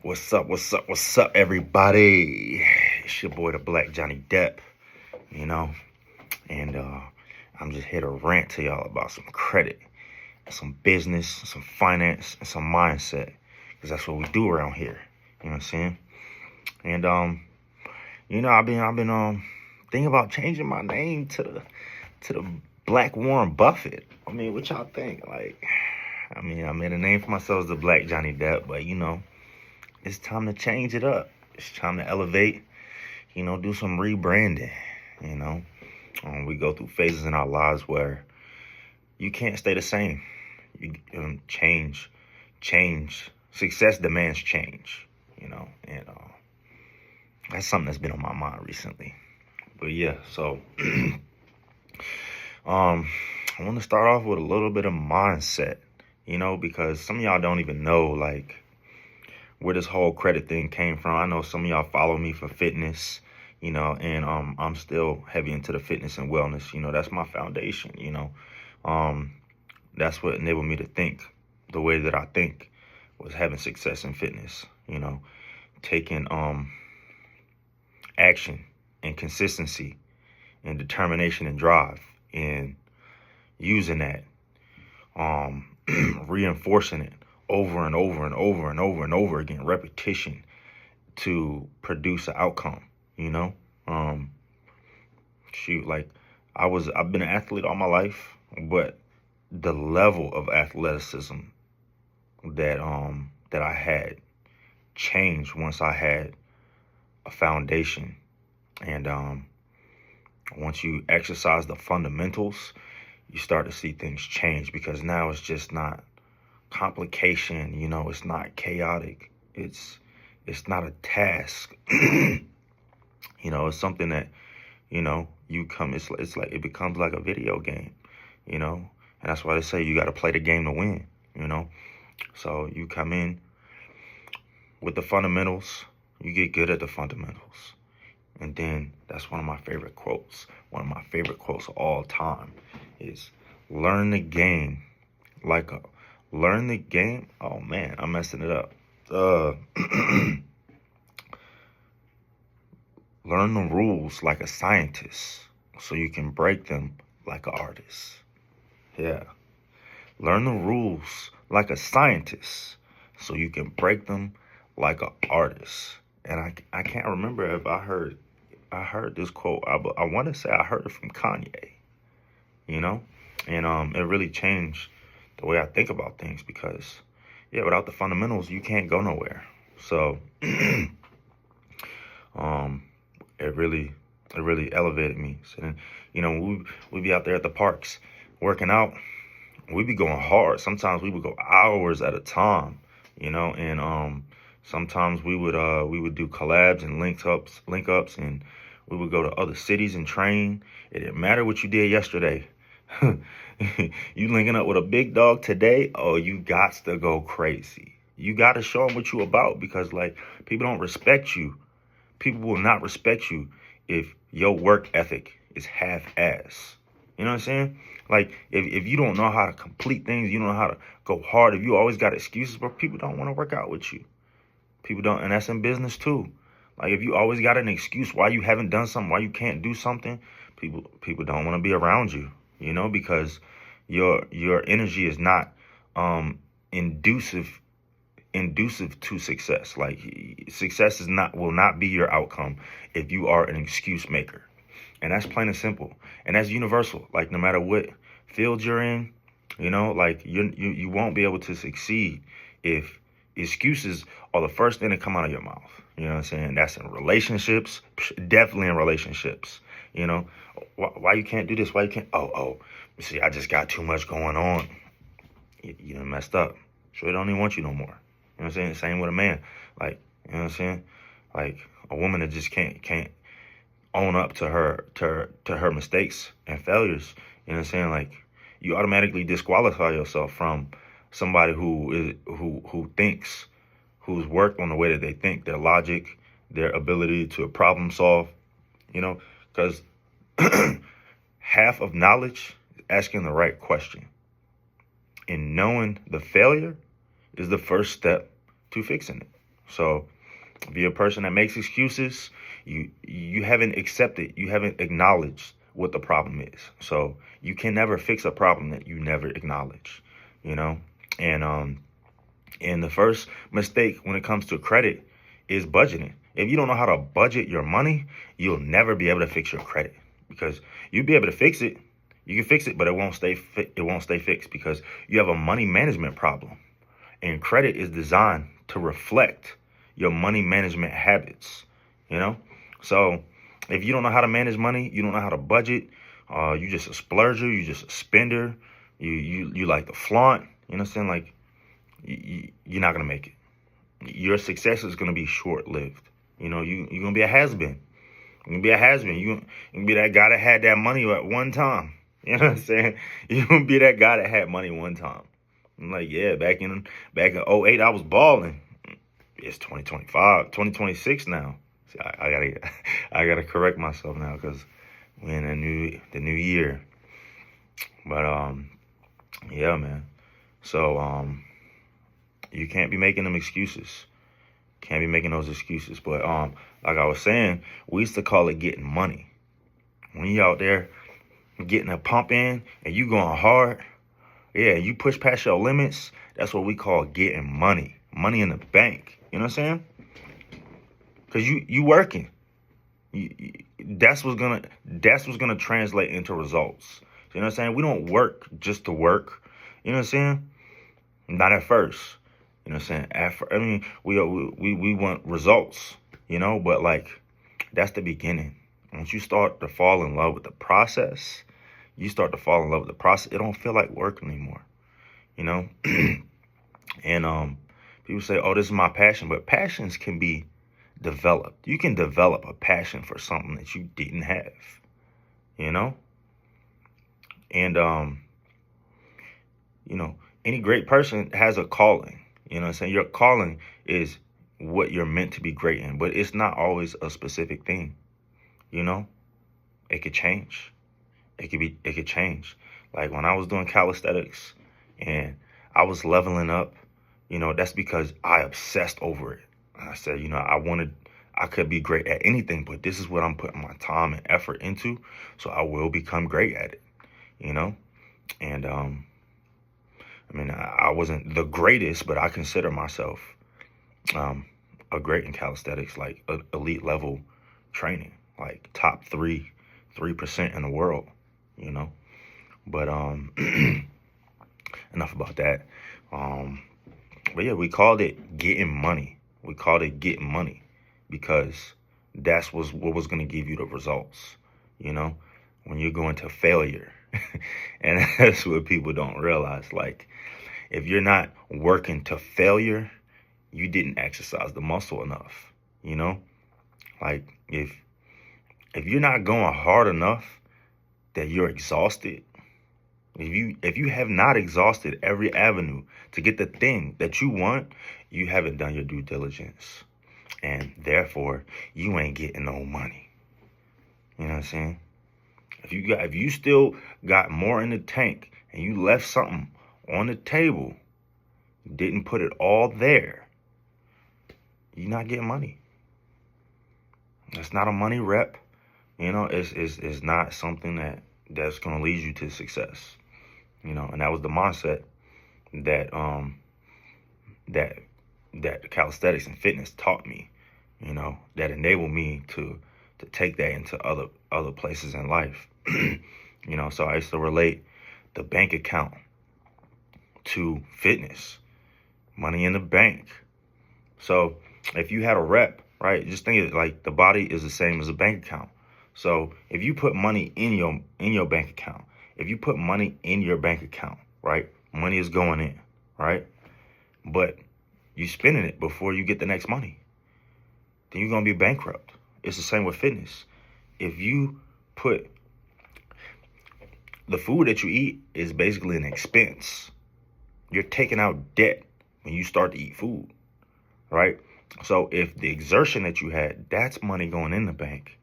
What's up? What's up? What's up, everybody? It's your boy, the Black Johnny Depp, and I'm just here to rant to y'all about some credit, some business, some finance, and some mindset, because that's what we do around here. You know what I'm saying? And I've been thinking about changing my name to the Black Warren Buffett. I mean, what y'all think? I made a name for myself as the Black Johnny Depp, but it's time to change it up. It's time to elevate, do some rebranding, we go through phases in our lives where you can't stay the same. You change. Success demands change, and that's something that's been on my mind recently. But yeah, so I want to start off with a little bit of mindset, because some of y'all don't even know, where this whole credit thing came from. I know some of y'all follow me for fitness, and I'm still heavy into the fitness and wellness. That's my foundation. That's what enabled me to think the way that I think, was having success in fitness. Taking action and consistency and determination and drive, and using that, reinforcing it over and over and over and over and over again, repetition to produce an outcome. I've been an athlete all my life, but the level of athleticism that I had changed once I had a foundation. And once you exercise the fundamentals, you start to see things change, because now it's just not complication, it's not chaotic. It's not a task. It's something that, it becomes like a video game, and that's why they say you got to play the game to win, So you come in with the fundamentals, you get good at the fundamentals. And then that's one of my favorite quotes. One of my favorite quotes of all time is learn the game. Oh man, I'm messing it up. Learn the rules like a scientist so you can break them like an artist. Yeah. Learn the rules like a scientist so you can break them like an artist. And I can't remember if I heard this quote. I want to say I heard it from Kanye, and it really changed the way I think about things, because without the fundamentals, you can't go nowhere. So, it really elevated me. So then, we be out there at the parks working out. We be going hard. Sometimes we would go hours at a time, and sometimes we would do collabs and link ups, and we would go to other cities and train. It didn't matter what you did yesterday. You linking up with a big dog today, oh, you got to go crazy. You got to show them what you about, because people don't respect you. People will not respect you if your work ethic is half-ass. You know what I'm saying? If you don't know how to complete things, you don't know how to go hard, if you always got excuses, but people don't want to work out with you. People don't, and that's in business too. If you always got an excuse why you haven't done something, why you can't do something, people don't want to be around you, because your energy is not inducive to success. Success will not be your outcome if you are an excuse maker. And that's plain and simple. And that's universal. No matter what field you're in, you won't be able to succeed if excuses are the first thing that come out of your mouth. You know what I'm saying? That's in relationships, definitely in relationships. Why you can't do this? Why you can't? See, I just got too much going on. You done messed up. So they don't even want you no more. You know what I'm saying? Same with a man. You know what I'm saying? A woman that just can't own up to her mistakes and failures. You know what I'm saying? You automatically disqualify yourself from somebody who thinks, who's worked on the way that they think, their logic, their ability to problem solve, because half of knowledge is asking the right question. And knowing the failure is the first step to fixing it. So if you're a person that makes excuses, you haven't accepted, you haven't acknowledged what the problem is. So you can never fix a problem that you never acknowledge, you know? And the first mistake when it comes to credit is budgeting. If you don't know how to budget your money, you'll never be able to fix your credit, because you'll be able to fix it. You can fix it, but it won't stay fixed because you have a money management problem. And credit is designed to reflect your money management habits, you know? So if you don't know how to manage money, you don't know how to budget, you just a splurger, you just a spender, you like to flaunt, you know what I'm saying? Like, you're not going to make it. Your success is going to be short-lived. You know, you're going to be a has-been. You're going to be a has-been. You're going to be that guy that had that money at one time. You know what I'm saying? You're going to be that guy that had money one time. I'm like, yeah, back in '08, I was balling. It's 2025, 2026 now. See, I gotta correct myself now because we're in the new year. But yeah, man. So you can't be making them excuses. Can't be making those excuses. But like I was saying, we used to call it getting money. When you out there getting a pump in and you going hard, yeah, you push past your limits, that's what we call getting money. Money in the bank. You know what I'm saying? Because you working. That's what's gonna translate into results. You know what I'm saying? We don't work just to work. You know what I'm saying? Not at first. You know what I'm saying? We want results, you know, but like that's the beginning. Once you start to fall in love with the process, it don't feel like work anymore, you know? And people say, oh, this is my passion, but passions can be developed. You can develop a passion for something that you didn't have, you know? And you know, any great person has a calling. You know what I'm saying? Your calling is what you're meant to be great in, but it's not always a specific thing. You know? It could change. It could change. Like when I was doing calisthenics and I was leveling up, you know, that's because I obsessed over it. I said, you know, I could be great at anything, but this is what I'm putting my time and effort into, so I will become great at it, you know? And I mean, I wasn't the greatest, but I consider myself a great in calisthenics, like elite level training, like top 3% in the world, you know. But enough about that. But yeah, we called it getting money. We called it getting money because that's what was going to give you the results, you know, when you're going to failure. And that's what people don't realize. Like, if you're not working to failure, you didn't exercise the muscle enough, you know? Like, if you're not going hard enough that you're exhausted, if you have not exhausted every avenue to get the thing that you want, you haven't done your due diligence. And therefore, you ain't getting no money. You know what I'm saying? If you still got more in the tank and you left something on the table, didn't put it all there, you're not getting money. It's not a money rep. You know, it's not something that's going to lead you to success. You know, and that was the mindset that calisthenics and fitness taught me, you know, that enabled me to take that into other places in life. You know, so I used to relate the bank account to fitness, money in the bank. So if you had a rep, right, just think of it like the body is the same as a bank account. So if you put money in your bank account, if you put money in your bank account, right, money is going in, right? But you spending it before you get the next money, then you're going to be bankrupt. It's the same with fitness. If you put the food that you eat is basically an expense. You're taking out debt when you start to eat food, right? So if the exertion that you had, that's money going in the bank,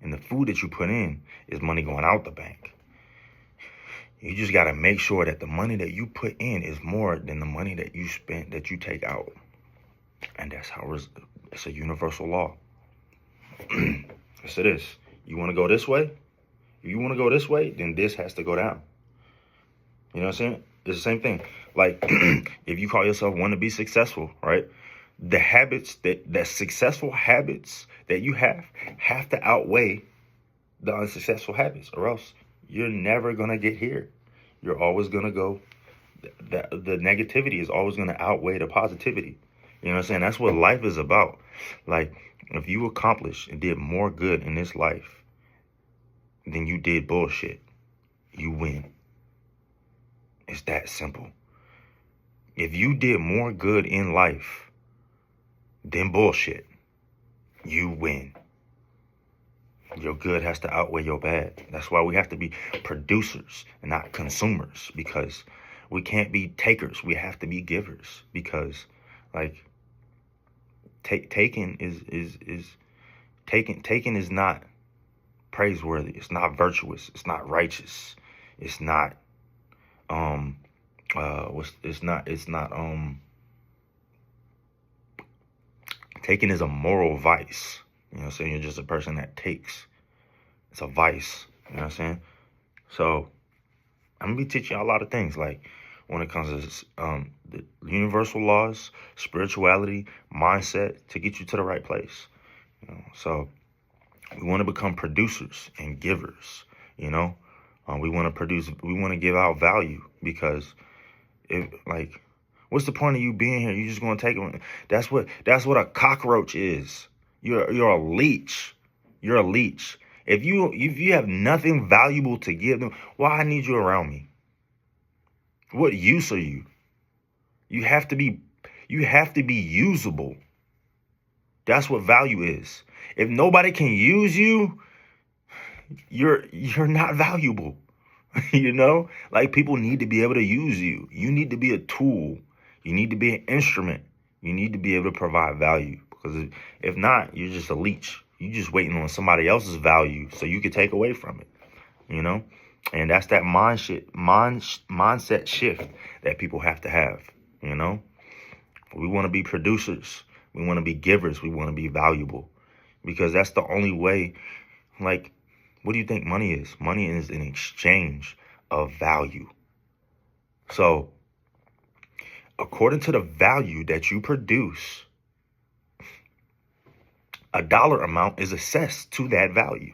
and the food that you put in is money going out the bank. You just got to make sure that the money that you put in is more than the money that you spent, that you take out. And that's That's how it's a universal law. Yes, it is. You want to go this way? If you want to go this way, then this has to go down. You know what I'm saying? It's the same thing. Like, if you call yourself want to be successful, right? The habits that successful habits that you have to outweigh the unsuccessful habits, or else you're never gonna get here. You're always gonna go. The negativity is always gonna outweigh the positivity. You know what I'm saying? That's what life is about. Like, if you accomplish and did more good in this life than you did bullshit, you win. It's that simple. If you did more good in life than bullshit, you win. Your good has to outweigh your bad. That's why we have to be producers and not consumers, because we can't be takers. We have to be givers, because like taking is not praiseworthy. It's not virtuous. It's not righteous. It's not taking is a moral vice. You know what I'm saying? You're just a person that takes. It's a vice. You know what I'm saying? So I'm gonna be teaching y'all a lot of things, like when it comes to the universal laws, spirituality, mindset, to get you to the right place. You know? So we want to become producers and givers. You know, we want to produce. We want to give out value, because what's the point of you being here? You just gonna take it. That's what a cockroach is. You're a leech. You're a leech. If you have nothing valuable to give them, why I need you around me? What use are you? You have to be usable. That's what value is. If nobody can use you, you're not valuable. You know? Like, people need to be able to use you. You need to be a tool. You need to be an instrument. You need to be able to provide value, because if not, you're just a leech. You're just waiting on somebody else's value so you can take away from it, you know? And that's that mindset shift that people have to have, you know? We want to be producers. We want to be givers. We want to be valuable, because that's the only way. Like, what do you think money is? Money is an exchange of value. So, according to the value that you produce, a dollar amount is assessed to that value.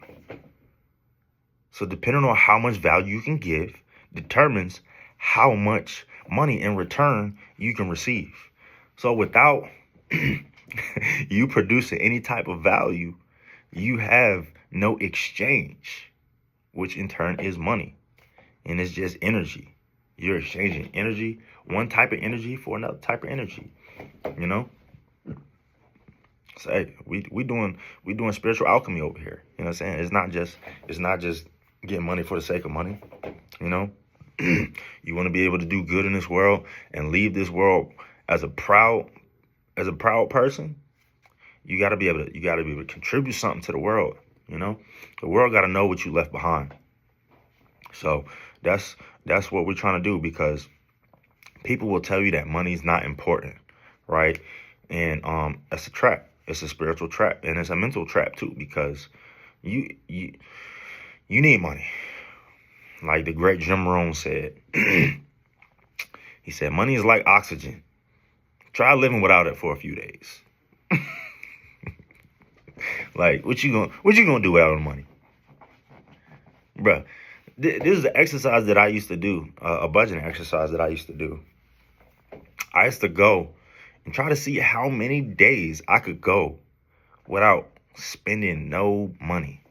So depending on how much value you can give determines how much money in return you can receive. So without you producing any type of value, you have no exchange, which in turn is money. And it's just energy. You're exchanging energy, one type of energy for another type of energy, you know? So, hey, we doing spiritual alchemy over here. You know what I'm saying? It's not just getting money for the sake of money. You know, you want to be able to do good in this world and leave this world as a proud person. You got to be able to contribute something to the world. You know, the world got to know what you left behind. So that's what we're trying to do, because people will tell you that money's not important, right? And that's a trap. It's a spiritual trap, and it's a mental trap too, because you need money. Like the great Jim Rohn said, he said, money is like oxygen. Try living without it for a few days. Like, what you gonna do without the money? Bruh, this is the exercise that I used to do, a budgeting exercise that I used to do. I used to go and try to see how many days I could go without spending no money,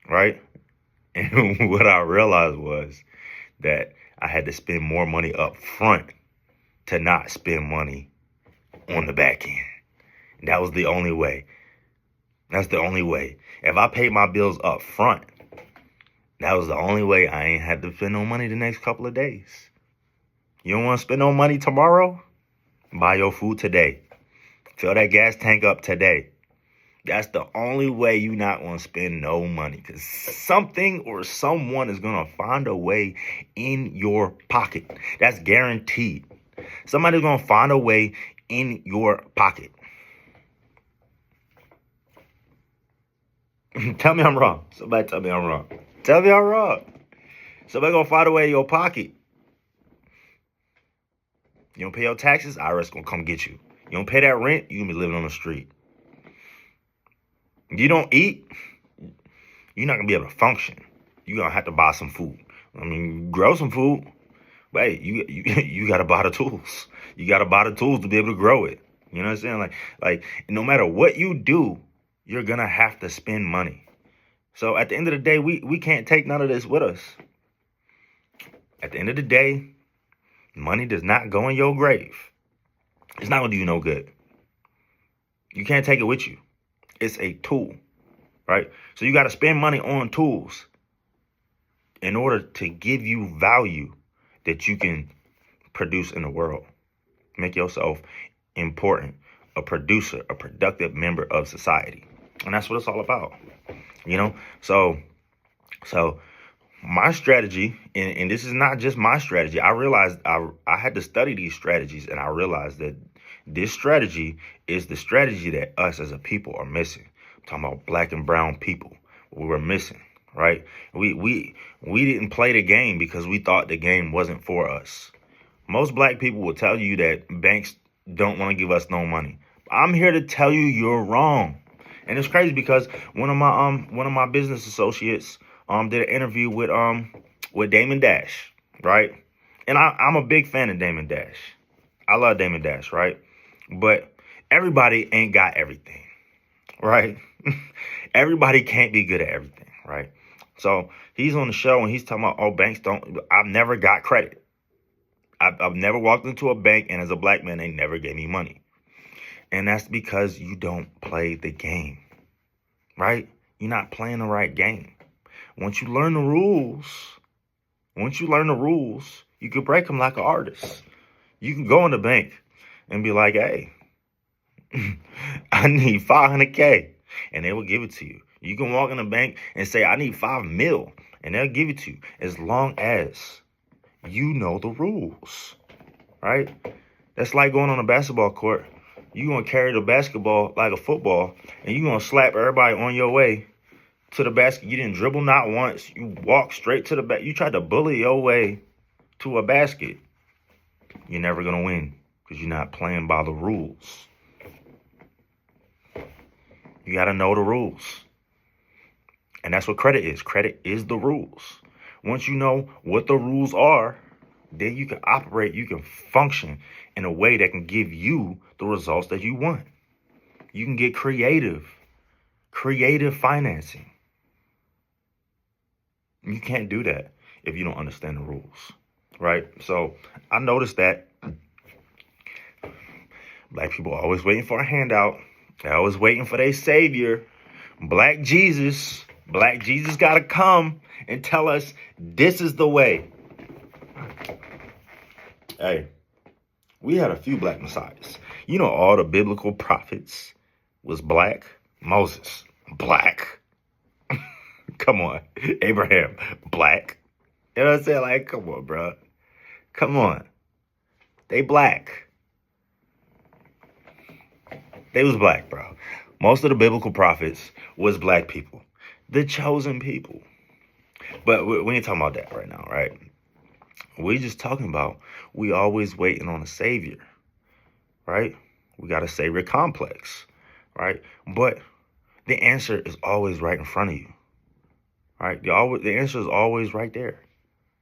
right? And what I realized was that I had to spend more money up front to not spend money on the back end. That was the only way. That's the only way. If I paid my bills up front, that was the only way I ain't had to spend no money the next couple of days. You don't want to spend no money tomorrow? Buy your food today. Fill that gas tank up today. That's the only way you not going to spend no money, because something or someone is going to find a way in your pocket. That's guaranteed. Somebody's going to find a way in your pocket. Tell me I'm wrong. Somebody tell me I'm wrong. Tell me I'm wrong. Somebody gonna find a way in your pocket. You don't pay your taxes, IRS gonna come get you. You don't pay that rent, you gonna be living on the street. You don't eat, you're not gonna be able to function. You're gonna have to buy some food. I mean, grow some food, but hey, you gotta buy the tools. You gotta buy the tools to be able to grow it. You know what I'm saying? Like no matter what you do, you're gonna have to spend money. So at the end of the day, we can't take none of this with us. At the end of the day, money does not go in your grave. It's not gonna do you no good. You can't take it with you. It's a tool, right? So you got to spend money on tools in order to give you value that you can produce in the world. Make yourself important, a producer, a productive member of society. And that's what it's all about, you know? So my strategy, and this is not just my strategy. I realized I had to study these strategies, and I realized that this strategy is the strategy that us as a people are missing. I'm talking about black and brown people. We were missing, right? We didn't play the game because we thought the game wasn't for us. Most black people will tell you that banks don't want to give us no money. I'm here to tell you you're wrong. And it's crazy because one of my business associates did an interview with Damon Dash, right? And I'm a big fan of Damon Dash. I love Damon Dash, right? But everybody ain't got everything, right? Everybody can't be good at everything, right? So he's on the show and he's talking about, oh, banks don't, I've never got credit. I've never walked into a bank, and as a black man, they never gave me money. And that's because you don't play the game, right? You're not playing the right game. Once you learn the rules, you can break them like an artist. You can go in the bank and be like, hey, I need 500K, and they will give it to you. You can walk in the bank and say, I need 5 mil, and they'll give it to you as long as you know the rules, right? That's like going on a basketball court. You're going to carry the basketball like a football, and you're going to slap everybody on your way to the basket. You didn't dribble not once. You walk straight to the back. You tried to bully your way to a basket. You're never going to win because you're not playing by the rules. You got to know the rules. And that's what credit is. Credit is the rules. Once you know what the rules are, then you can operate, you can function in a way that can give you the results that you want. You can get creative financing. You can't do that if you don't understand the rules, right? So I noticed that black people are always waiting for a handout. They're always waiting for their savior, Black Jesus. Black Jesus got to come and tell us this is the way. Hey, we had a few black messiahs. You know, all the biblical prophets was black. Moses, black. Come on. Abraham, black. You know what I'm saying? Like, come on, bro. Come on. They black. They was black, bro. Most of the biblical prophets was black people. The chosen people. But we ain't talking about that right now, right? We're just talking about we always waiting on a savior, right? We got a savior complex, right? But the answer is always right in front of you, right? The answer is always right there.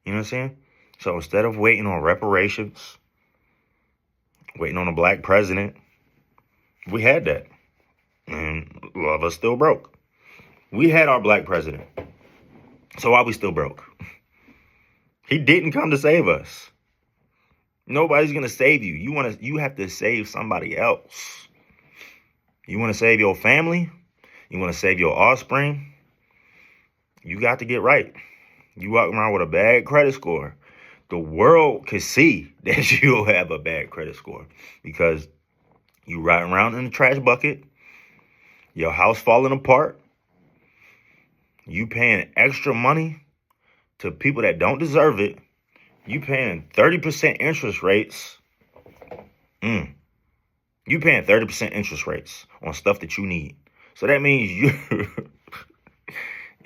You know what I'm saying? So instead of waiting on reparations, waiting on a black president, we had that. And a lot of us still broke. We had our black president. So why we still broke? He didn't come to save us. Nobody's going to save you. You have to save somebody else. You want to save your family? You want to save your offspring? You got to get right. You walk around with a bad credit score. The world can see that you have a bad credit score because you riding around in the trash bucket, your house falling apart, you paying extra money to people that don't deserve it, you paying 30% interest rates. You paying 30% interest rates on stuff that you need. So that means you,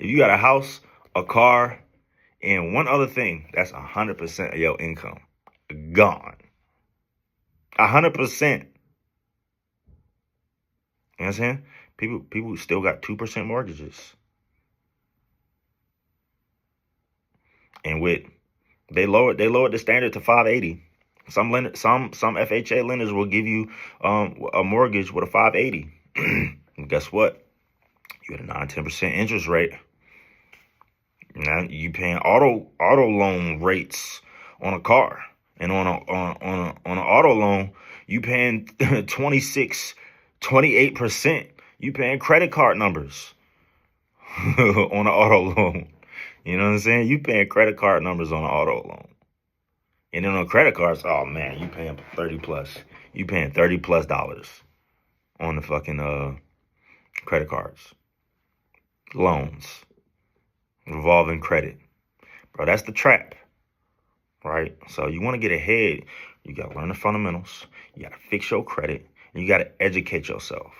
if you got a house, a car, and one other thing, that's 100% of your income gone. 100%. You know what I'm saying? People still got 2% mortgages. And they lowered the standard to 580. Some FHA lenders will give you a mortgage with a 580. And guess what? You get a 9-10% interest rate. Now you paying auto loan rates on a car, and on an auto loan you paying 28%. You paying credit card numbers on an auto loan. You know what I'm saying? You paying credit card numbers on an auto loan. And then on credit cards, oh man, you paying 30 plus. You paying $30+ on the fucking credit cards. Loans. Revolving credit. Bro, that's the trap. Right? So you want to get ahead, you gotta learn the fundamentals, you gotta fix your credit, and you gotta educate yourself.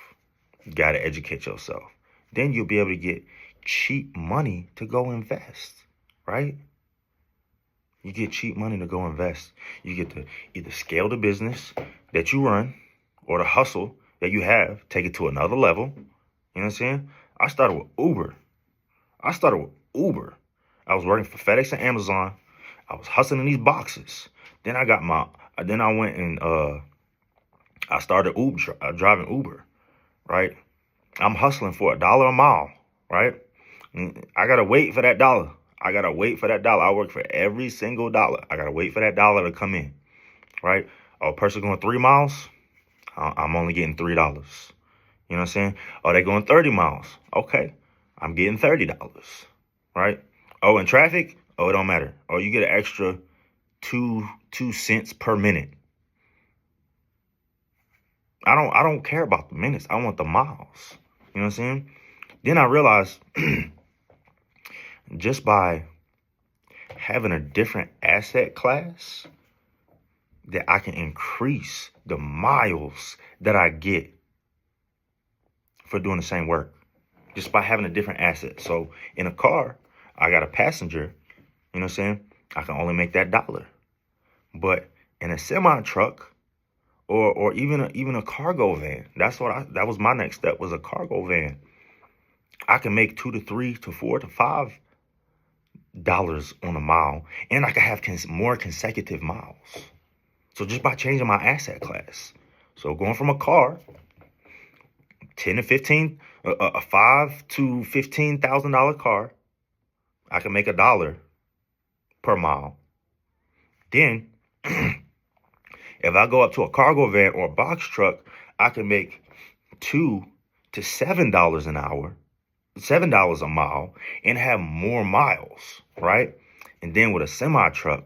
Then you'll be able to get cheap money to go invest. Right? You get cheap money to go invest. You get to either scale the business that you run or the hustle that you have, take it to another level. You know what I'm saying? I started with Uber. I was working for FedEx and Amazon. I was hustling these boxes. Then I went and I started driving Uber, right? I'm hustling for $1 a mile, right? I gotta wait for that dollar. I work for every single dollar. I gotta wait for that dollar to come in, right? A person going 3 miles, I'm only getting $3. You know what I'm saying? Oh, they going 30 miles. Okay, I'm getting $30, right? Oh, in traffic, oh, it don't matter. Oh, you get an extra 2 cents per minute. I don't care about the minutes. I want the miles. You know what I'm saying? Then I realized just by having a different asset class that I can increase the miles that I get for doing the same work. Just by having a different asset. So in a car, I got a passenger, you know what I'm saying? I can only make that dollar. But in a semi truck or even a cargo van, that was my next step, was a cargo van. I can make $2 to $3 to $4 to $5 on a mile, and I can have more consecutive miles. So just by changing my asset class. So going from a car, 10 to 15, a $5,000 to $15,000 car, I can make $1 per mile. Then, if I go up to a cargo van or a box truck, I can make $2 to $7 an hour, $7 a mile, and have more miles, right? And then with a semi truck,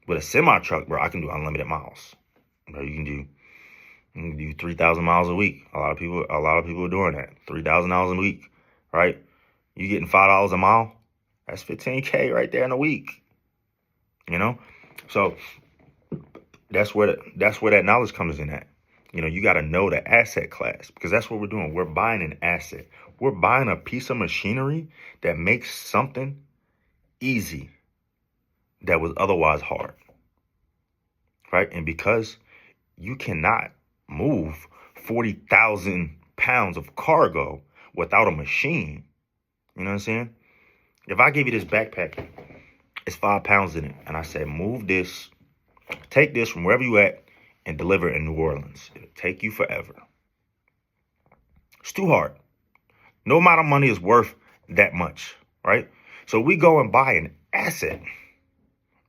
bro, I can do unlimited miles. Bro, you can do 3,000 miles a week. A lot of people are doing that. 3,000 miles a week, right? You getting $5 a mile? That's $15K right there in a week. You know? So that's where that knowledge comes in at. You know, you got to know the asset class, because that's what we're doing. We're buying an asset. We're buying a piece of machinery that makes something easy that was otherwise hard, right? And because you cannot move 40,000 pounds of cargo without a machine, you know what I'm saying? If I give you this backpack, it's 5 pounds in it, and I said, move this, take this from wherever you at and deliver it in New Orleans. It'll take you forever. It's too hard. No amount of money is worth that much, right? So we go and buy an asset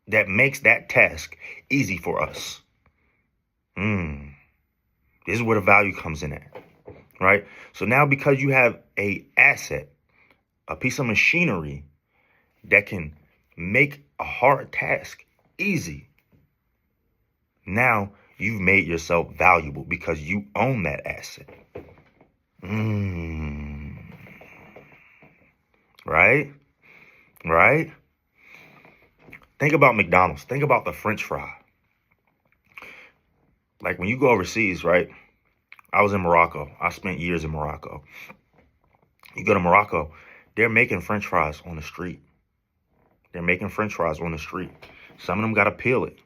that makes that task easy for us. This is where the value comes in at, right? So now, because you have a asset, a piece of machinery that can make a hard task easy, now you've made yourself valuable because you own that asset. Right? Think about McDonald's. Think about the French fry. Like when you go overseas, right? I was in Morocco. I spent years in Morocco. You go to Morocco, they're making French fries on the street. They're making French fries on the street. Some of them gotta peel it.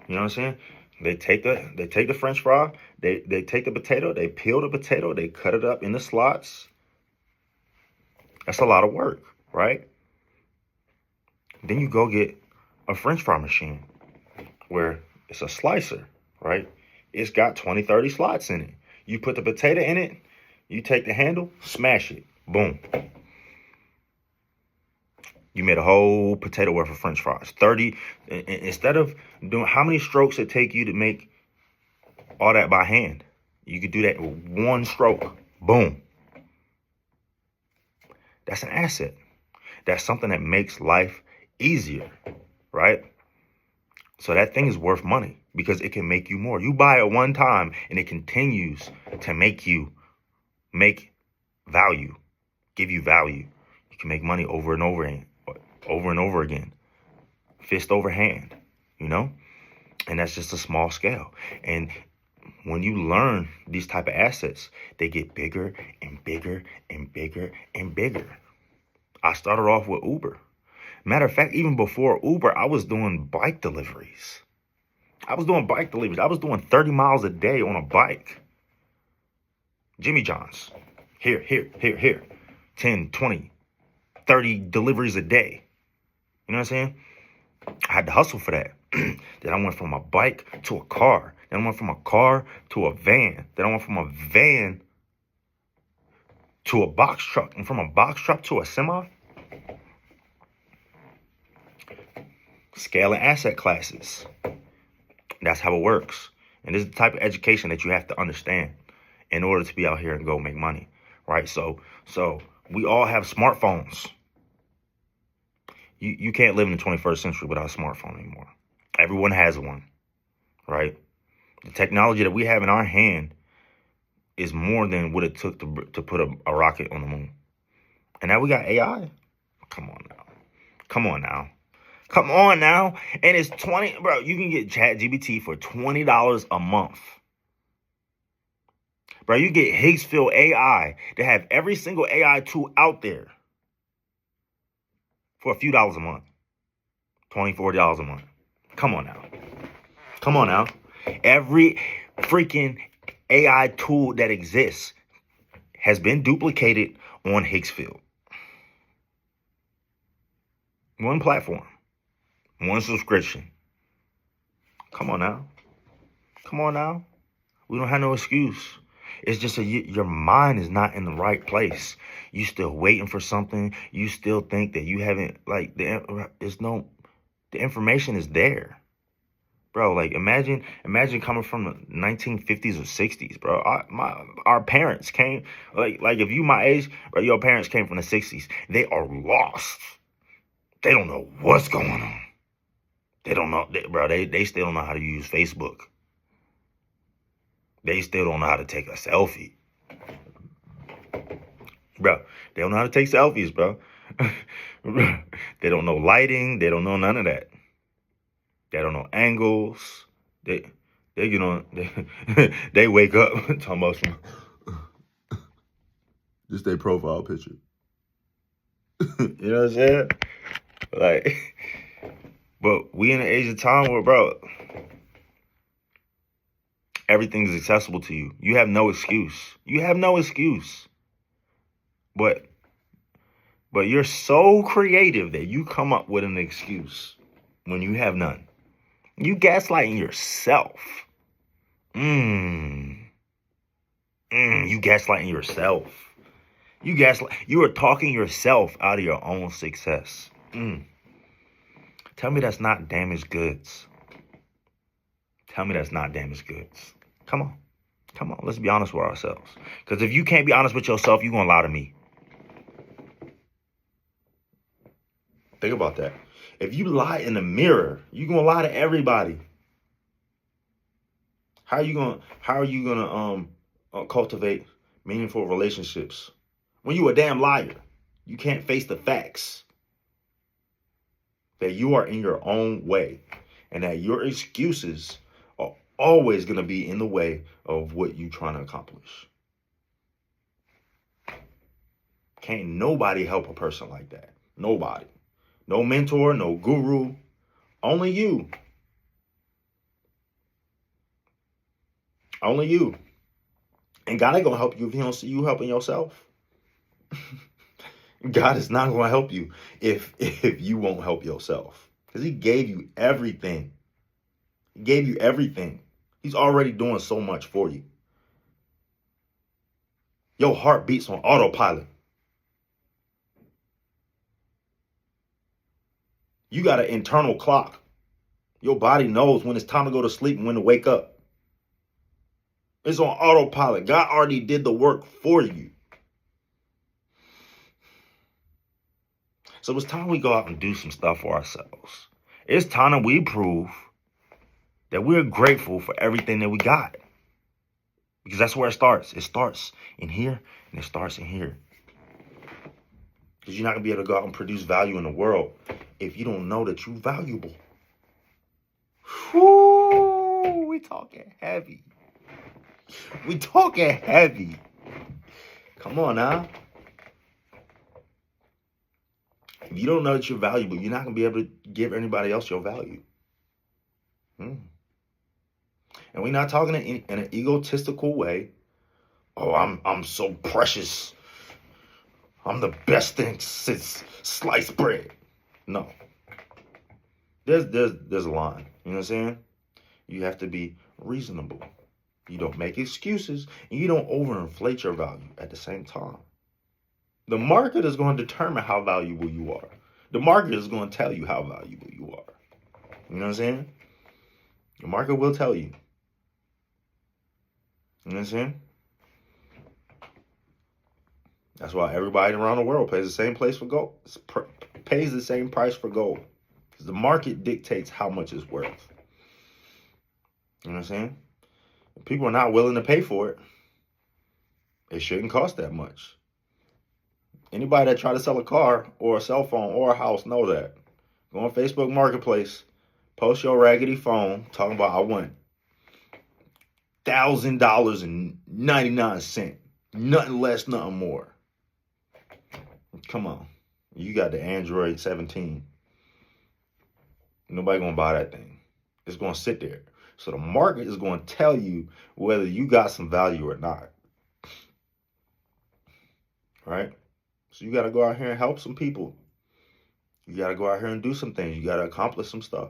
You know what I'm saying? They take the French fry, they take the potato, they peel the potato, they cut it up into slots. That's a lot of work, right? Then you go get a French fry machine where it's a slicer, right? It's got 20, 30 slots in it. You put the potato in it, you take the handle, smash it, boom. You made a whole potato worth of French fries. 30, instead of doing, how many strokes it take you to make all that by hand? You could do that with one stroke, boom. That's an asset. That's something that makes life easier, right? So that thing is worth money because it can make you more. You buy it one time and it continues to make you make value, give you value. You can make money over and over again, fist over hand, you know? And that's just a small scale. And when you learn these type of assets, they get bigger and bigger and bigger and bigger. I started off with Uber. Matter of fact, even before Uber, I was doing bike deliveries. I was doing 30 miles a day on a bike. Jimmy John's. Here. 10, 20, 30 deliveries a day. You know what I'm saying? I had to hustle for that. Then I went from a bike to a car. Then I went from a car to a van. Then I went from a van to a box truck. And from a box truck to a semi. Scaling asset classes. That's how it works. And this is the type of education that you have to understand in order to be out here and go make money, right? So we all have smartphones. You can't live in the 21st century without a smartphone anymore. Everyone has one, right? The technology that we have in our hand is more than what it took to put a rocket on the moon. And now we got AI. Come on now. And it's 20, bro, you can get ChatGPT for $20 a month. Bro, you get Higgsfield AI to have every single AI tool out there for a few dollars a month. $20, $40 a month. Come on now. Every freaking AI tool that exists has been duplicated on Higgsfield. One platform. One subscription. Come on now. We don't have no excuse. It's just your mind is not in the right place. You still waiting for something. You still think that you haven't, like, the information is there. Bro, like, imagine coming from the 1950s or 60s, bro. Our parents came, like if you my age, bro, your parents came from the 60s. They are lost. They don't know what's going on. They don't know, they still don't know how to use Facebook. They still don't know how to take a selfie. Bro, they don't know how to take selfies, bro. They don't know lighting. They don't know none of that. They don't know angles. They they wake up talking about some, this their profile picture. You know what I'm saying? Like, but we in an age of time where, bro, everything's accessible to you. You have no excuse. But you're so creative that you come up with an excuse when you have none. You gaslighting yourself. You gaslighting yourself. You are talking yourself out of your own success. Tell me that's not damaged goods. Come on, let's be honest with ourselves. Because if you can't be honest with yourself, you're going to lie to me. Think about that. If you lie in the mirror, you're going to lie to everybody. How are you going to cultivate meaningful relationships when you a damn liar? You can't face the facts that you are in your own way and that your excuses are always going to be in the way of what you're trying to accomplish. Can't nobody help a person like that. Nobody. No mentor, no guru, only you. Only you. And God ain't going to help you if he don't see you helping yourself. God is not going to help you if you won't help yourself. Because he gave you everything. He gave you everything. He's already doing so much for you. Your heart beats on autopilot. You got an internal clock. Your body knows when it's time to go to sleep and when to wake up. It's on autopilot. God already did the work for you. So it's time we go out and do some stuff for ourselves. It's time that we prove that we're grateful for everything that we got. Because that's where it starts. It starts in here and it starts in here. Because you're not going to be able to go out and produce value in the world if you don't know that you're valuable. Whoo, we talking heavy. We talking heavy. Come on now. If you don't know that you're valuable, you're not going to be able to give anybody else your value. And we're not talking in an egotistical way. Oh, I'm so precious. I'm the best thing since sliced bread. No. There's a line. You know what I'm saying? You have to be reasonable. You don't make excuses, and you don't overinflate your value at the same time. The market is going to determine how valuable you are. The market is going to tell you how valuable you are. You know what I'm saying? The market will tell you. You know what I'm saying? That's why everybody around the world pays the same place for gold. Pays the same price for gold. Because the market dictates how much it's worth. You know what I'm saying? If people are not willing to pay for it, it shouldn't cost that much. Anybody that try to sell a car or a cell phone or a house know that. Go on Facebook Marketplace, post your raggedy phone, talking about I want $1,000.99. Nothing less, nothing more. Come on. You got the Android 17. Nobody gonna buy that thing. It's gonna sit there. So the market is gonna tell you whether you got some value or not. Right? So you gotta go out here and help some people. You gotta go out here and do some things. You gotta accomplish some stuff.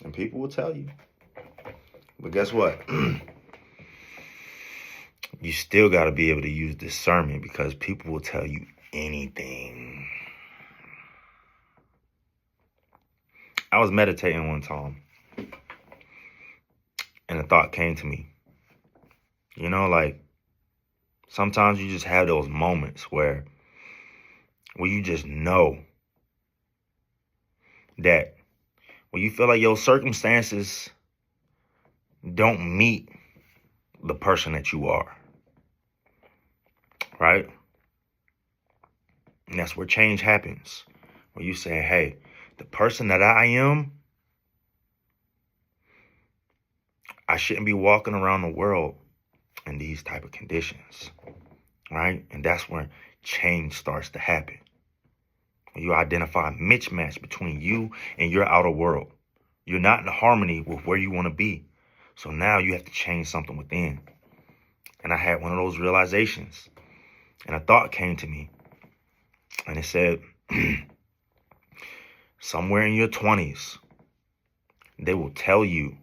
And people will tell you. But guess what? You still got to be able to use discernment because people will tell you anything. I was meditating one time and a thought came to me. You know, like sometimes you just have those moments where you just know that when you feel like your circumstances don't meet the person that you are. Right? And that's where change happens. Where you say, hey, the person that I am, I shouldn't be walking around the world in these type of conditions. Right? And that's when change starts to happen. When you identify a mismatch between you and your outer world. You're not in harmony with where you want to be. So now you have to change something within. And I had one of those realizations. And a thought came to me. And it said, somewhere in your 20s, they will tell you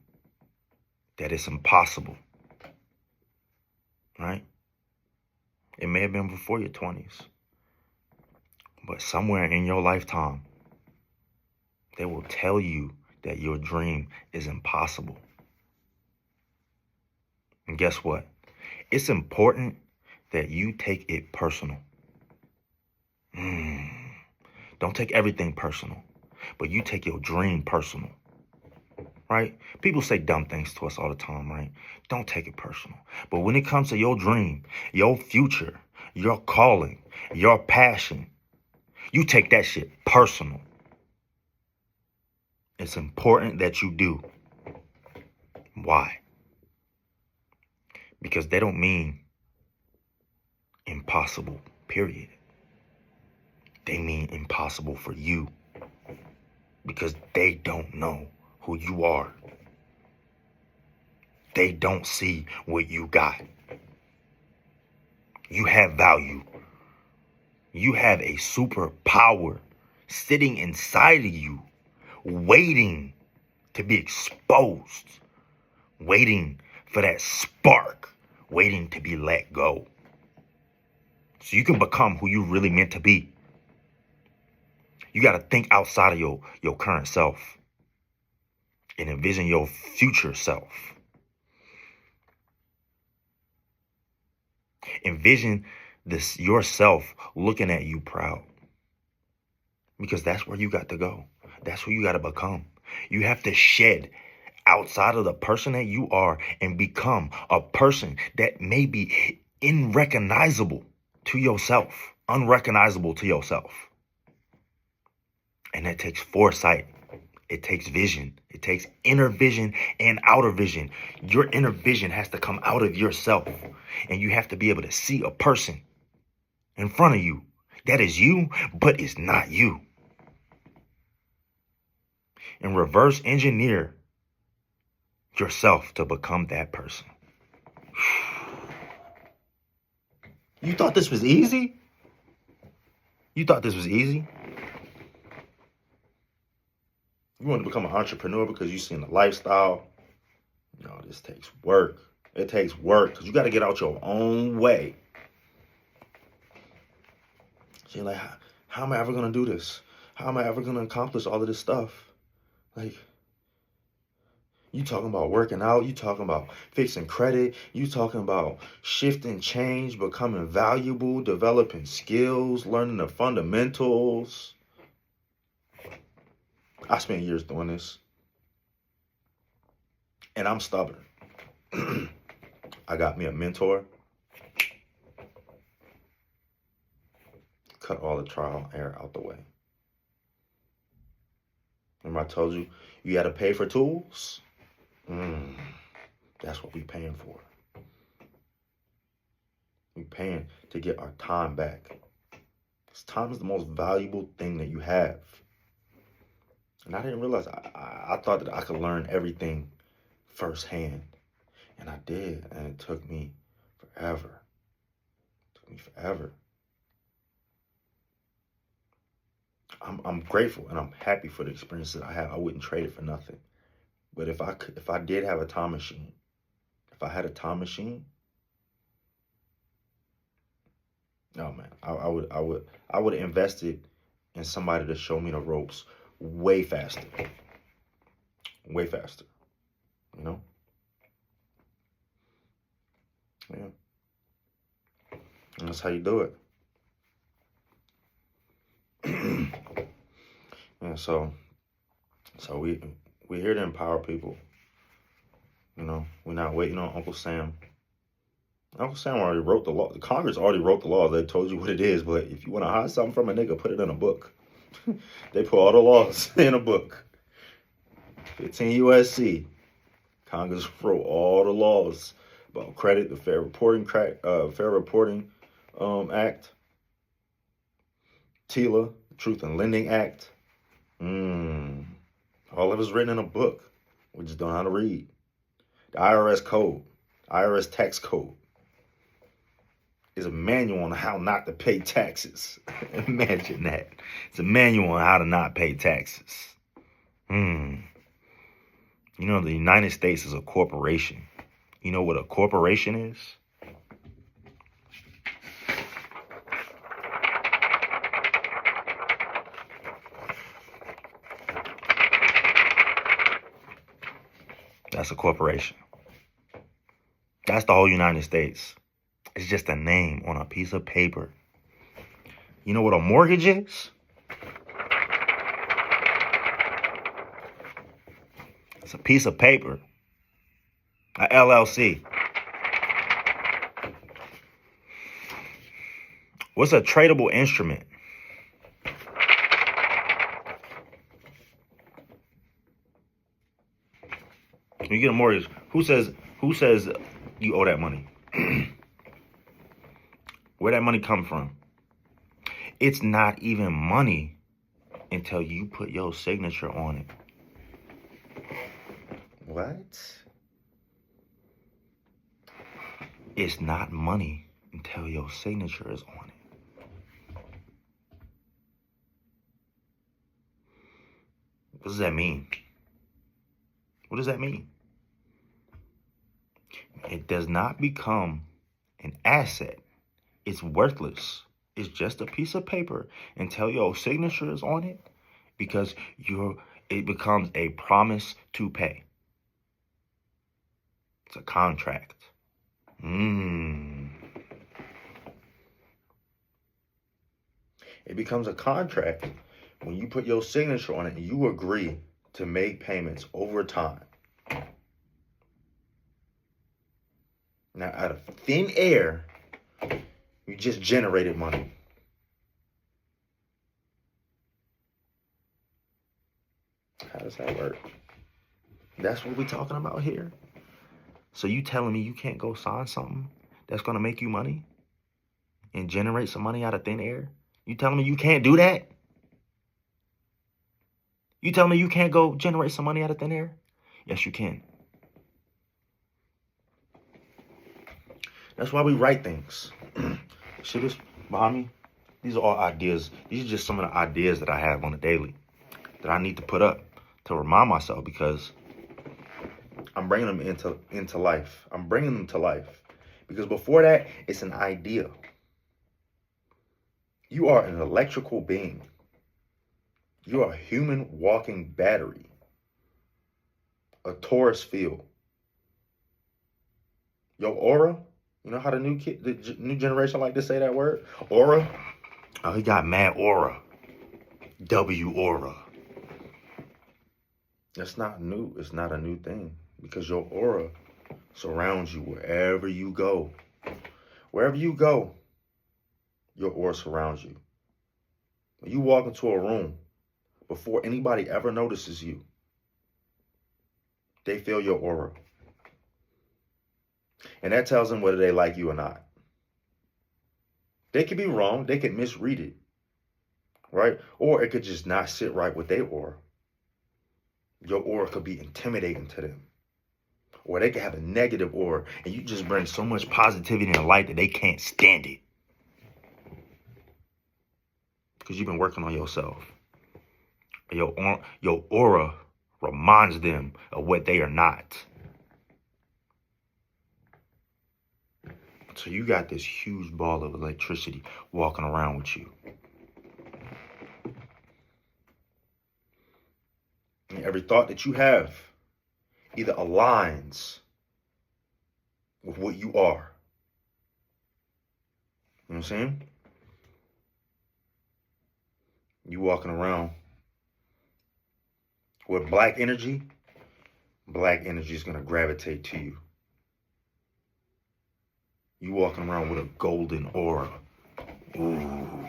that it's impossible. Right? It may have been before your 20s. But somewhere in your lifetime, they will tell you that your dream is impossible. And guess what? It's important that you take it personal. Don't take everything personal, but you take your dream personal. Right? People say dumb things to us all the time, right? Don't take it personal. But when it comes to your dream, your future, your calling, your passion, you take that shit personal. It's important that you do. Why? Because they don't mean impossible, period. They mean impossible for you because they don't know who you are. They don't see what you got. You have value. You have a superpower sitting inside of you, waiting to be exposed, waiting for that spark, waiting to be let go. So you can become who you really meant to be. You got to think outside of your current self and envision your future self. Envision this yourself looking at you proud. Because that's where you got to go. That's who you got to become. You have to shed outside of the person that you are and become a person that may be unrecognizable to yourself. Unrecognizable to yourself. And that takes foresight. It takes vision. It takes inner vision and outer vision. Your inner vision has to come out of yourself. And you have to be able to see a person in front of you that is you, but is not you. And reverse engineer yourself to become that person. You thought this was easy? You thought this was easy? You want to become an entrepreneur because you've seen the lifestyle? No, this takes work. It takes work because you got to get out your own way. So you're like, how am I ever going to do this? How am I ever going to accomplish all of this stuff? Like, you talking about working out, you talking about fixing credit, you talking about shifting change, becoming valuable, developing skills, learning the fundamentals. I spent years doing this. And I'm stubborn. I got me a mentor. Cut all the trial and error out the way. Remember I told you, you got to pay for tools? That's what we paying for. We paying to get our time back. Because time is the most valuable thing that you have. And I didn't realize, I thought that I could learn everything firsthand. And I did. And it took me forever. I'm grateful and I'm happy for the experience that I have. I wouldn't trade it for nothing. But if I did have a time machine, if I had a time machine, no man, I would have invested in somebody to show me the ropes way faster. Way faster. You know? Yeah. And that's how you do it. Yeah, so we're here to empower people. You know, we're not waiting on Uncle Sam. Uncle Sam already wrote the law. The Congress already wrote the law. They told you what it is. But if you want to hide something from a nigga, put it in a book. They put all the laws in a book. 15 USC. Congress wrote all the laws about credit, the Fair Reporting Act, TILA, Truth in Lending Act. All of it's written in a book. We just don't know how to read. The IRS code, IRS tax code, is a manual on how not to pay taxes. Imagine that. It's a manual on how to not pay taxes. You know, the United States is a corporation. You know what a corporation is? That's a corporation. That's the whole United States. It's just a name on a piece of paper. You know what a mortgage is? It's a piece of paper. A LLC. What's a tradable instrument? When you get a mortgage, who says you owe that money? Where that money come from? It's not even money until you put your signature on it. What? It's not money until your signature is on it. What does that mean? What does that mean? It does not become an asset. It's worthless. It's just a piece of paper until your signature is on it, because it becomes a promise to pay. It's a contract. It becomes a contract when you put your signature on it and you agree to make payments over time. Now, out of thin air, you just generated money. How does that work? That's what we're talking about here. So you telling me you can't go sign something that's going to make you money and generate some money out of thin air? You telling me you can't do that? You telling me you can't go generate some money out of thin air? Yes, you can. That's why we write things. See this behind me? These are all ideas. These are just some of the ideas that I have on a daily that I need to put up to remind myself, because I'm bringing them into life. I'm bringing them to life. Because before that, it's an idea. You are an electrical being. You are a human walking battery. A torus field. Your aura. You know how the new generation like to say that word? Aura. Oh, he got mad aura. W aura. That's not new. It's not a new thing. Because your aura surrounds you wherever you go. Wherever you go, your aura surrounds you. When you walk into a room, before anybody ever notices you, they feel your aura. And that tells them whether they like you or not. They could be wrong. They could misread it. Right? Or it could just not sit right with their aura. Your aura could be intimidating to them. Or they could have a negative aura, and you just bring so much positivity and light that they can't stand it. Because you've been working on yourself. Your aura reminds them of what they are not. So you got this huge ball of electricity walking around with you. And every thought that you have either aligns with what you are. You know what I'm saying? You walking around with black energy is going to gravitate to you. You walking around with a golden aura. Ooh.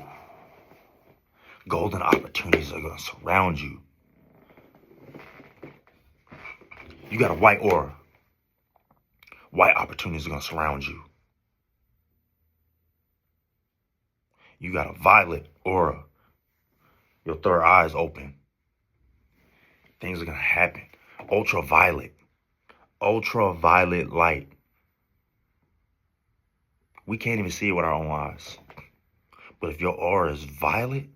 Golden opportunities are going to surround you. You got a white aura. White opportunities are going to surround you. You got a violet aura. Your third eye is open. Things are going to happen. Ultraviolet light. We can't even see it with our own eyes. But if your aura is violet,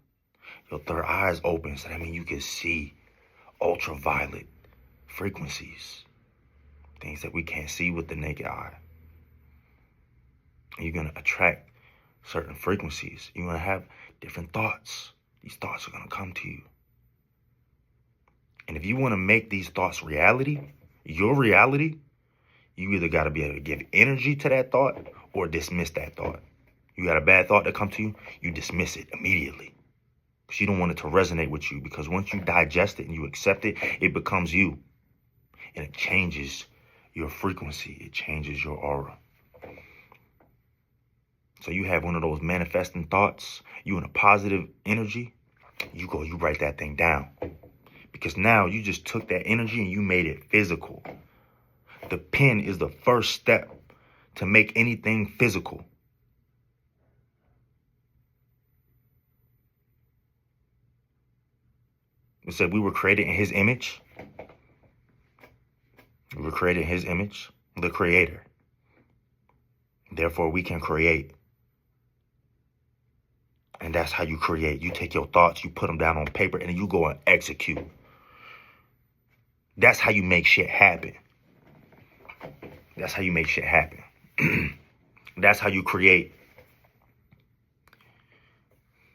your third eye is open. So that means you can see ultraviolet frequencies. Things that we can't see with the naked eye. And you're going to attract certain frequencies. You're going to have different thoughts. These thoughts are going to come to you. And if you want to make these thoughts reality, your reality, you either got to be able to give energy to that thought or dismiss that thought. You got a bad thought that comes to you, you dismiss it immediately. Because you don't want it to resonate with you. Because once you digest it and you accept it, it becomes you. And it changes your frequency. It changes your aura. So you have one of those manifesting thoughts. You in a positive energy. You write that thing down. Because now you just took that energy and you made it physical. The pen is the first step to make anything physical. It said we were created in his image. We were created in his image, the creator. Therefore, we can create. And that's how you create. You take your thoughts, you put them down on paper, and then you go and execute. That's how you make shit happen. That's how you make shit happen. That's how you create.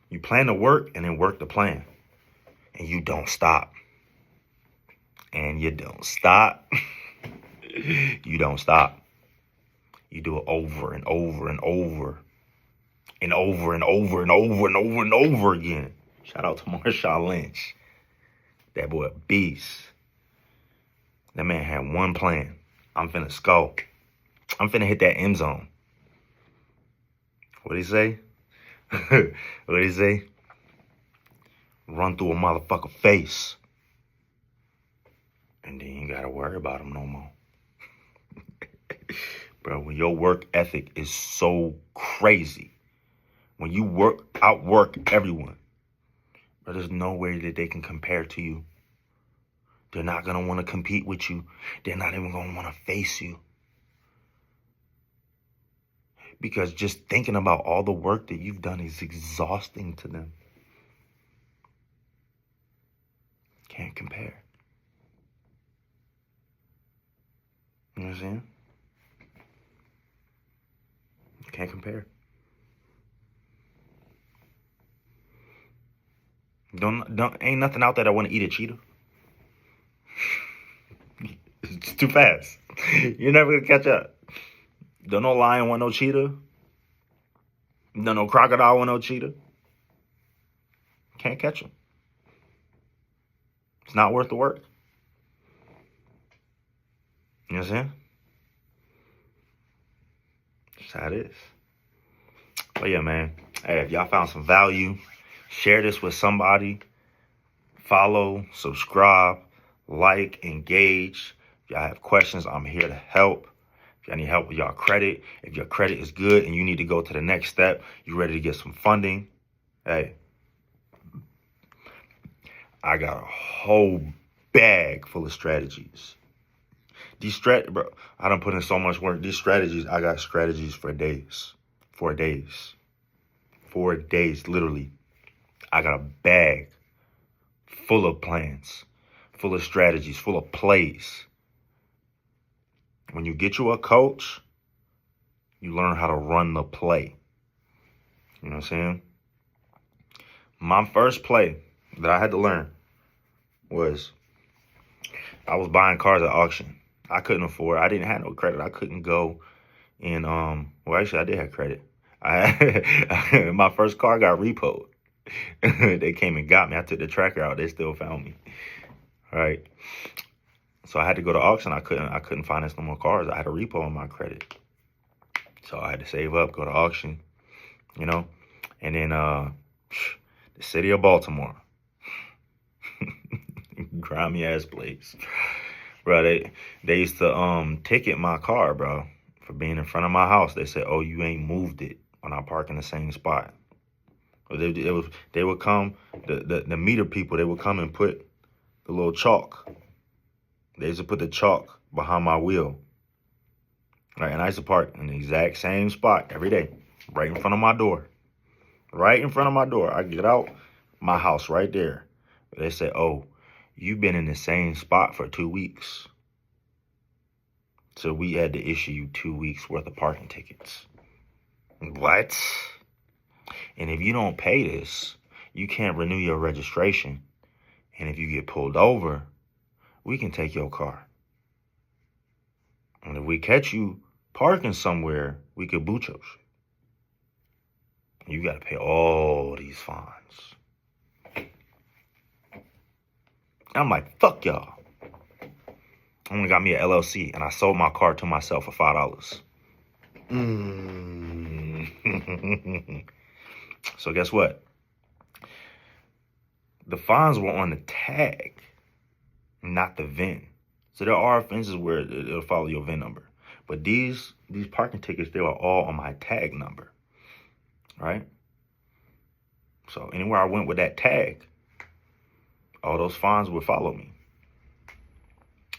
You plan to work and then work the plan. And you don't stop. And you don't stop. You don't stop. You do it over and over and over. And over and over and over and over and over again. Shout out to Marshawn Lynch. That boy a beast. That man had one plan. I'm finna score. I'm finna hit that end zone. What'd he say? What'd he say? Run through a motherfucker face. And then you ain't gotta worry about him no more. Bro, when your work ethic is so crazy, when you outwork everyone, but there's no way that they can compare to you. They're not going to want to compete with you. They're not even going to want to face you. Because just thinking about all the work that you've done is exhausting to them. Can't compare. You know what I'm saying? Can't compare. Ain't nothing out there that want to eat a cheetah. It's too fast. You're never gonna catch up. Don't no lion want no cheetah. Don't no crocodile want no cheetah. Can't catch them. It's not worth the work. You know what I'm saying? That's how it is. But yeah, man. Hey, if y'all found some value, share this with somebody. Follow, subscribe, like, engage. If y'all have questions, I'm here to help. If y'all need help with y'all credit, if your credit is good and you need to go to the next step, you ready to get some funding, hey, I got a whole bag full of strategies. Bro, I done put in so much work. These strategies, I got strategies for days. 4 days. 4 days, literally. I got a bag full of plans, full of strategies, full of plays. When you get you a coach, you learn how to run the play. You know what I'm saying? My first play that I had to learn was I was buying cars at auction. I couldn't afford. I didn't have no credit. I couldn't go and well, actually, I did have credit. My first car got repoed. They came and got me. I took the tracker out. They still found me. All right. So I had to go to auction. I couldn't finance no more cars. I had a repo on my credit. So I had to save up, go to auction, you know. And then the city of Baltimore. Grimy ass place. Bro, they used to ticket my car, bro, for being in front of my house. They said, "Oh, you ain't moved it," when I park in the same spot. They would come, the meter people, they would come and put the little chalk. They used to put the chalk behind my wheel. Right, and I used to park in the exact same spot every day, right in front of my door. Right in front of my door. I get out, my house right there. They said, "Oh, you've been in the same spot for 2 weeks. So we had to issue you 2 weeks worth of parking tickets." What? And if you don't pay this, you can't renew your registration. And if you get pulled over, we can take your car. And if we catch you parking somewhere, we could boot your shit. You got to pay all these fines. I'm like, fuck y'all. I only got me an LLC, and I sold my car to myself for $5. So guess what? The fines were on the tag, not the VIN. So there are offenses where it'll follow your VIN number. But these parking tickets, they were all on my tag number, right? So anywhere I went with that tag, all those fines would follow me.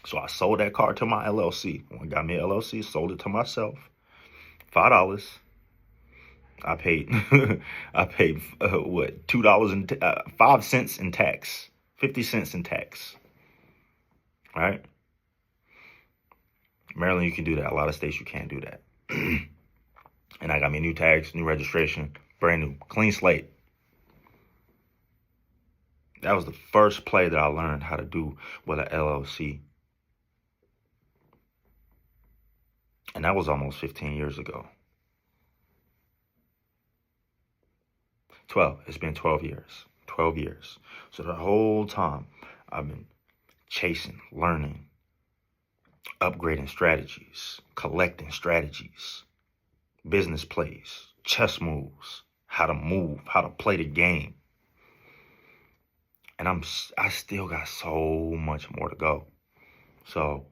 So I sold that car to my LLC. When I got me an LLC, sold it to myself. $5. I paid what, $2 and 5 cents in tax, 50 cents in tax. Right? Maryland, you can do that. A lot of states you can't do that. And I got me new tags, new registration, brand new, clean slate. That was the first play that I learned how to do with an LLC. And that was almost 15 years ago. 12. It's been 12 years. 12 years. So the whole time I've been chasing, learning, upgrading strategies, collecting strategies, business plays, chess moves, how to move, how to play the game. And I still got so much more to go. So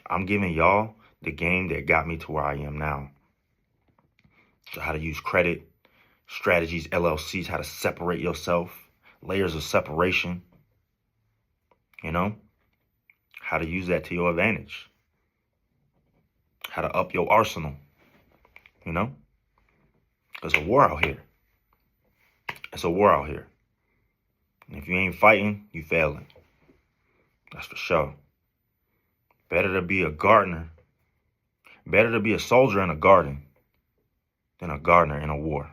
I'm giving y'all the game that got me to where I am now. So how to use credit, strategies, LLCs, how to separate yourself, layers of separation, you know, how to use that to your advantage, how to up your arsenal, you know. There's a war out here. It's a war out here. And if you ain't fighting, you failing. That's for sure. Better to be a gardener. Better to be a soldier in a garden than a gardener in a war.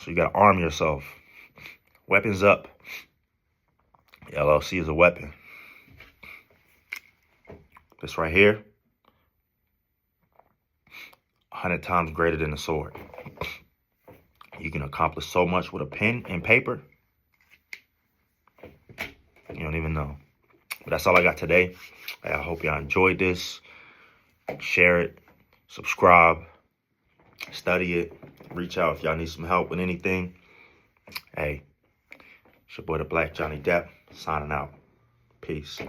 So you got to arm yourself. Weapons up. The LLC is a weapon. This right here, 100 times greater than a sword. You can accomplish so much with a pen and paper. You don't even know. But that's all I got today. I hope y'all enjoyed this. Share it. Subscribe. Study it. Reach out if y'all need some help with anything. Hey, it's your boy the Black Johnny Depp signing out. Peace.